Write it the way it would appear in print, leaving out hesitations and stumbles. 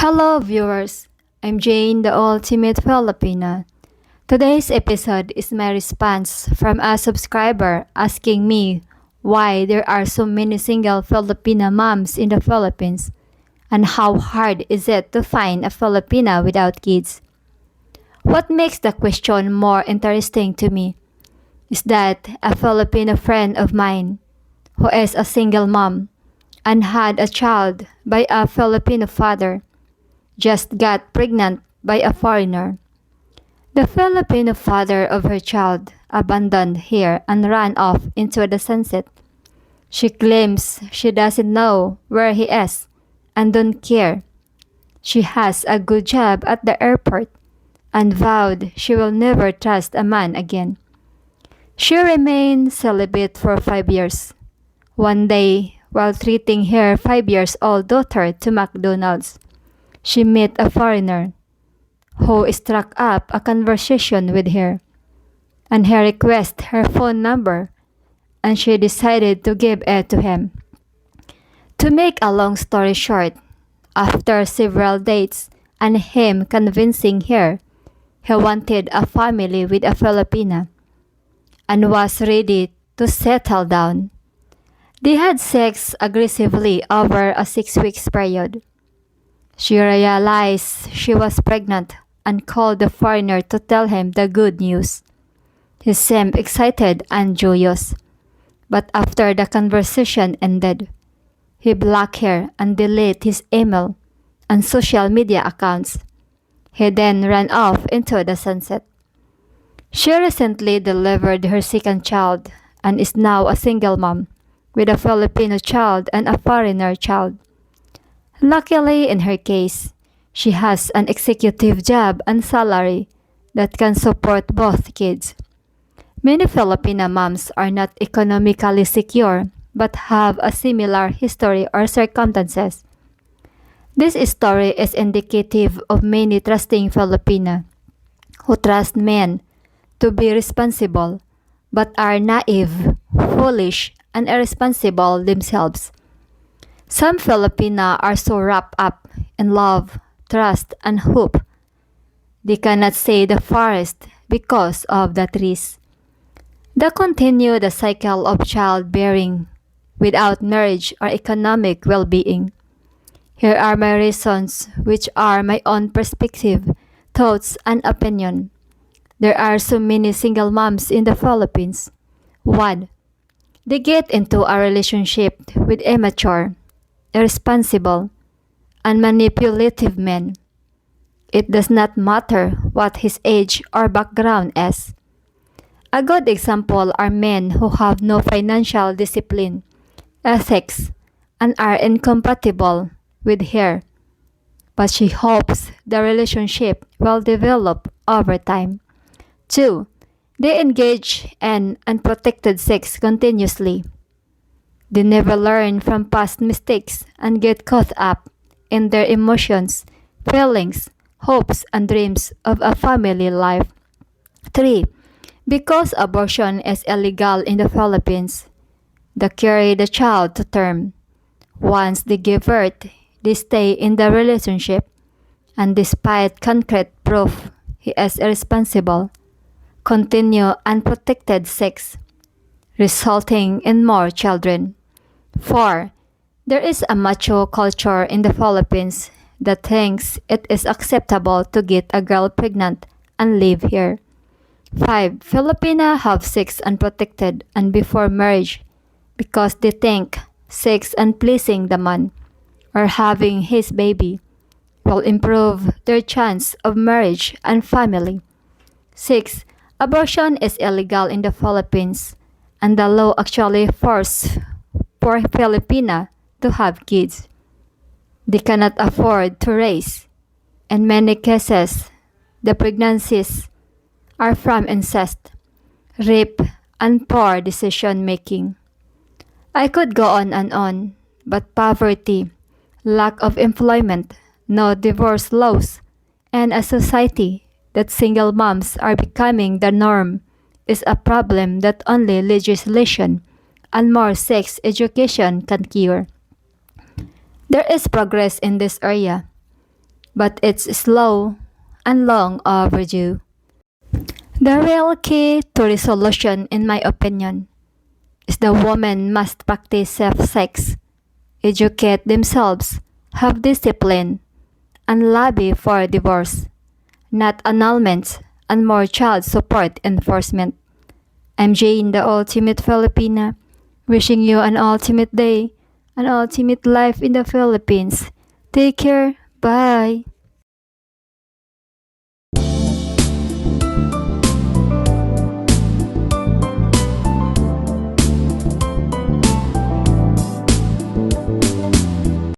Hello, viewers. I'm Jane, the ultimate Filipina. Today's episode is my response from a subscriber asking me why there are so many single Filipina moms in the Philippines and how hard is it to find a Filipina without kids. What makes the question more interesting to me is that a Filipino friend of mine who is a single mom and had a child by a Filipino father just got pregnant by a foreigner. The Filipino father of her child abandoned her and ran off into the sunset. She claims she doesn't know where he is and don't care. She has a good job at the airport and vowed she will never trust a man again. She remained celibate for 5 years. One day, while treating her 5 years old daughter to McDonald's, she met a foreigner who struck up a conversation with her, and he requested her phone number, and she decided to give it to him. To make a long story short, after several dates and him convincing her he wanted a family with a Filipina and was ready to settle down, they had sex aggressively over a 6 weeks period. She realized she was pregnant and called the foreigner to tell him the good news. He seemed excited and joyous, but after the conversation ended, he blocked her and deleted his email and social media accounts. He then ran off into the sunset. She recently delivered her second child and is now a single mom with a Filipino child and a foreigner child. Luckily, in her case, she has an executive job and salary that can support both kids. Many Filipina moms are not economically secure but have a similar history or circumstances. This story is indicative of many trusting Filipina who trust men to be responsible but are naive, foolish, and irresponsible themselves. Some Filipina are so wrapped up in love, trust, and hope, they cannot see the forest because of the trees. They continue the cycle of childbearing without marriage or economic well-being. Here are my reasons, which are my own perspective, thoughts, and opinion. There are so many single moms in the Philippines. 1. They get into a relationship with immature, irresponsible, and manipulative men. It does not matter what his age or background is. A good example are men who have no financial discipline, ethics, and are incompatible with her, but she hopes the relationship will develop over time. 2. They engage in unprotected sex continuously. They never learn from past mistakes and get caught up in their emotions, feelings, hopes, and dreams of a family life. 3. Because abortion is illegal in the Philippines, they carry the child to term. Once they give birth, they stay in the relationship, and despite concrete proof he is irresponsible, continue unprotected sex, resulting in more children. 4. There is a macho culture in the Philippines that thinks it is acceptable to get a girl pregnant and live here. 5. Filipina have sex unprotected and before marriage because they think sex and pleasing the man or having his baby will improve their chance of marriage and family. 6. Abortion is illegal in the Philippines and the law actually forces for Filipina to have kids. They cannot afford to raise. In many cases, the pregnancies are from incest, rape, and poor decision making. I could go on and on, but poverty, lack of employment, no divorce laws, and a society that single moms are becoming the norm is a problem that only legislation and more sex education can cure. There is progress in this area. but it's slow and long overdue. The real key to resolution, in my opinion, is the women must practice safe sex, educate themselves, have discipline, and lobby for divorce, not annulments and more child support enforcement. I'm Jane, the ultimate Filipina, wishing you an ultimate day, an ultimate life in the Philippines. Take care. Bye.